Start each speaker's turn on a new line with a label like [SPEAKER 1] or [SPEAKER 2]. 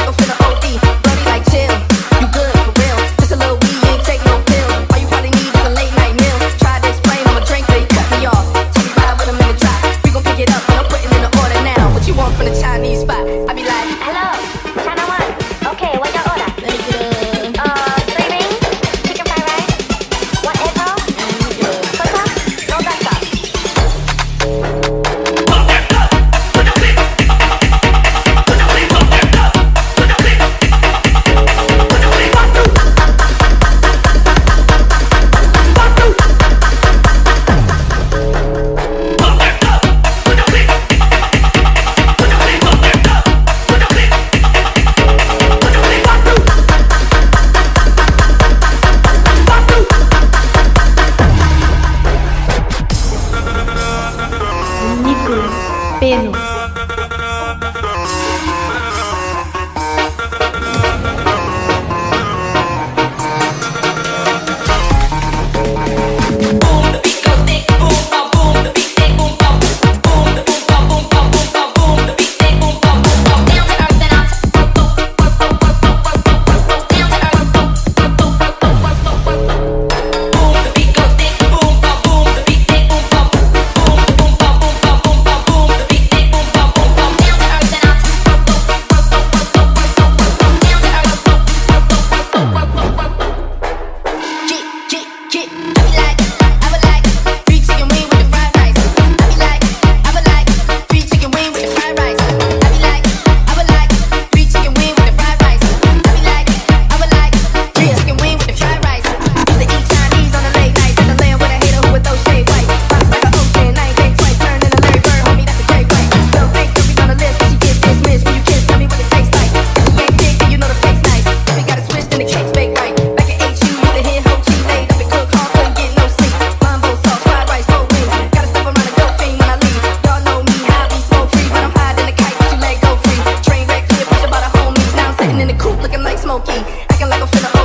[SPEAKER 1] like I'm finna OD. Brody like chill, you good for real. Just a little weed, you ain't take no pill. All you probably need is a late night meal. Try to explain, I'm a drink, but he cut me off. Tell me ride with him in the drop. We gon' pick it up, and I'm putting in the order now. What you want from the Chinese spot? I be like,
[SPEAKER 2] hello, China one. Okay, what your order?
[SPEAKER 1] let me get
[SPEAKER 2] Three rings, chicken fried rice, one egg roll, coca, no dark sauce.
[SPEAKER 3] Nicolas Peno.
[SPEAKER 1] in the coop looking like Smokey, acting like I'm finna